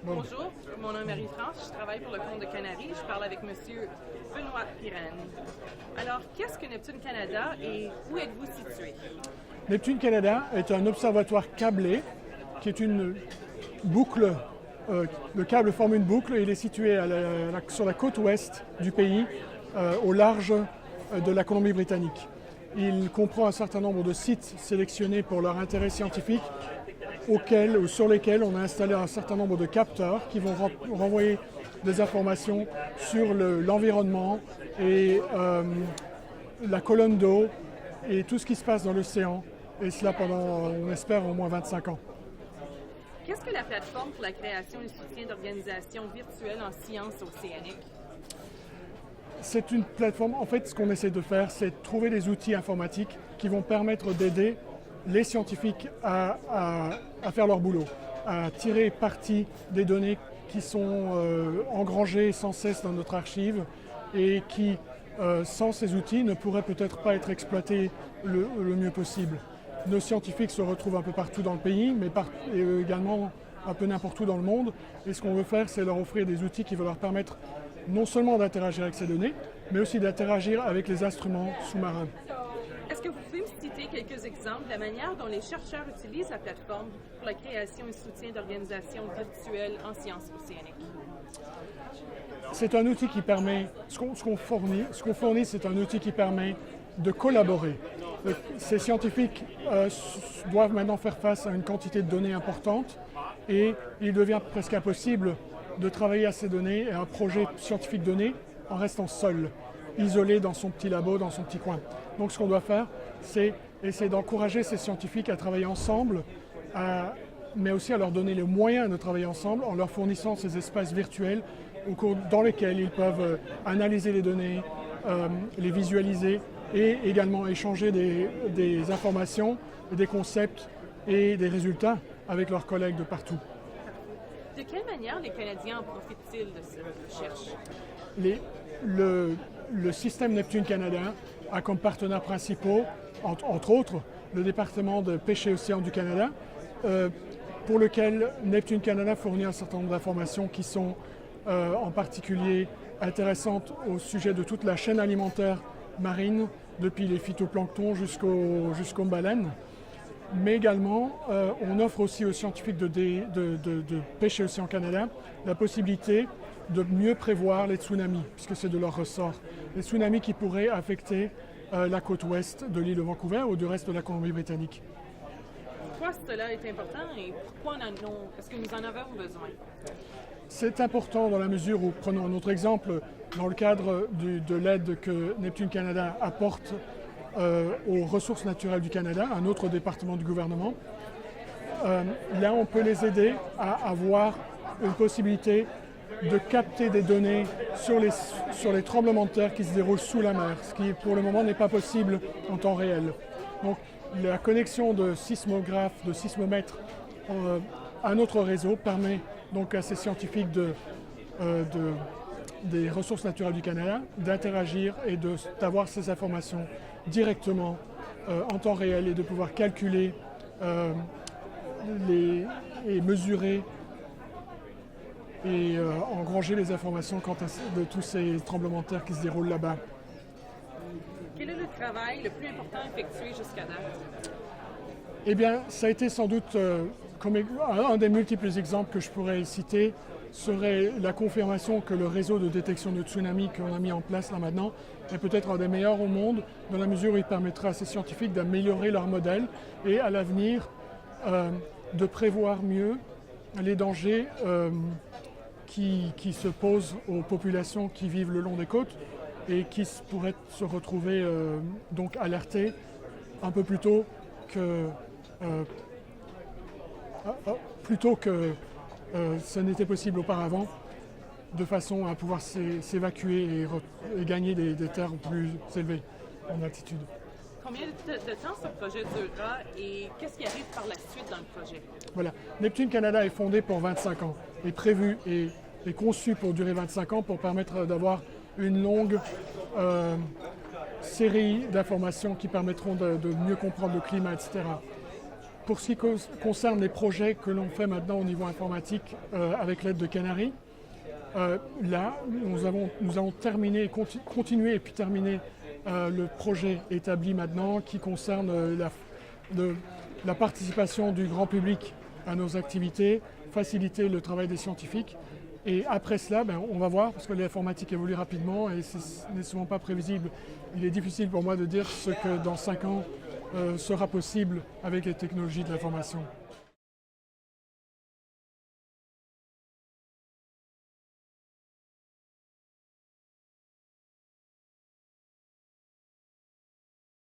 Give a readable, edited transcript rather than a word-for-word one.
Bonjour, mon nom est Marie-France, je travaille pour le compte de Canary, je parle avec M. Benoît Pirenne. Alors, qu'est-ce que Neptune Canada et où êtes-vous situé? Neptune Canada est un observatoire câblé qui est une boucle. Le câble forme une boucle et il est situé sur la côte ouest du pays, au large de la Colombie-Britannique. Il comprend un certain nombre de sites sélectionnés pour leur intérêt scientifique sur lesquels on a installé un certain nombre de capteurs qui vont renvoyer des informations sur l'environnement et la colonne d'eau et tout ce qui se passe dans l'océan, et cela pendant, on espère, au moins 25 ans. Qu'est-ce que la plateforme pour la création et soutien d'organisations virtuelles en sciences océaniques? C'est une plateforme, en fait, ce qu'on essaie de faire, c'est de trouver des outils informatiques qui vont permettre d'aider les scientifiques à faire leur boulot, à tirer parti des données qui sont engrangées sans cesse dans notre archive et qui, sans ces outils, ne pourraient peut-être pas être exploitées le mieux possible. Nos scientifiques se retrouvent un peu partout dans le pays, mais également un peu n'importe où dans le monde. Et ce qu'on veut faire, c'est leur offrir des outils qui vont leur permettre non seulement d'interagir avec ces données, mais aussi d'interagir avec les instruments sous-marins. Est-ce que vous pouvez me citer quelques exemples de la manière dont les chercheurs utilisent la plateforme pour la création et soutien d'organisations virtuelles en sciences océaniques? C'est un outil qui permet, ce qu'on fournit, c'est un outil qui permet de collaborer. Ces scientifiques doivent maintenant faire face à une quantité de données importante et il devient presque impossible de travailler à ces données et à un projet scientifique donné en restant seul, isolé dans son petit labo, dans son petit coin. Donc ce qu'on doit faire, c'est essayer d'encourager ces scientifiques à travailler ensemble, mais aussi à leur donner les moyens de travailler ensemble en leur fournissant ces espaces virtuels dans lesquels ils peuvent analyser les données, les visualiser et également échanger des informations, des concepts et des résultats avec leurs collègues de partout. De quelle manière les Canadiens en profitent-ils de cette recherche? Le système Neptune Canada a comme partenaires principaux, entre autres, le département de pêche et océan du Canada, pour lequel Neptune Canada fournit un certain nombre d'informations qui sont en particulier intéressantes au sujet de toute la chaîne alimentaire marine, depuis les phytoplanctons jusqu'aux baleines. Mais également, on offre aussi aux scientifiques de pêche et océan Canada la possibilité de mieux prévoir les tsunamis, puisque c'est de leur ressort. Les tsunamis qui pourraient affecter la côte ouest de l'île de Vancouver ou du reste de la Colombie-Britannique. Pourquoi cela est important et pourquoi est-ce que nous en avons besoin? C'est important dans la mesure où, prenons un autre exemple, dans le cadre de l'aide que Neptune Canada apporte aux ressources naturelles du Canada, un autre département du gouvernement, là on peut les aider à avoir une possibilité de capter des données sur les tremblements de terre qui se déroulent sous la mer, ce qui pour le moment n'est pas possible en temps réel. Donc la connexion de sismographes, de sismomètres à notre réseau permet donc à ces scientifiques des ressources naturelles du Canada d'interagir et d'avoir ces informations directement en temps réel et de pouvoir calculer et mesurer et engranger les informations quant de tous ces tremblements de terre qui se déroulent là-bas. Quel est le travail le plus important effectué jusqu'à date? Eh bien, ça a été sans doute, un des multiples exemples que je pourrais citer, serait la confirmation que le réseau de détection de tsunami qu'on a mis en place là maintenant est peut-être un des meilleurs au monde, dans la mesure où il permettra à ces scientifiques d'améliorer leur modèle et à l'avenir de prévoir mieux les dangers qui se posent aux populations qui vivent le long des côtes et qui pourraient se retrouver donc alertées un peu plus tôt que ce n'était possible auparavant, de façon à pouvoir s'évacuer et gagner des terres plus élevées en altitude. Combien de temps ce projet durera et qu'est-ce qui arrive par la suite dans le projet? Voilà. Neptune Canada est fondé pour 25 ans, est prévu et est conçu pour durer 25 ans pour permettre d'avoir une longue série d'informations qui permettront de mieux comprendre le climat, etc. Pour ce qui concerne les projets que l'on fait maintenant au niveau informatique avec l'aide de Canary, là, nous allons terminer, continuer et puis terminer le projet établi maintenant qui concerne la participation du grand public à nos activités, faciliter le travail des scientifiques. Et après cela, on va voir, parce que l'informatique évolue rapidement et ce n'est souvent pas prévisible. Il est difficile pour moi de dire ce que dans 5 ans sera possible avec les technologies de l'information.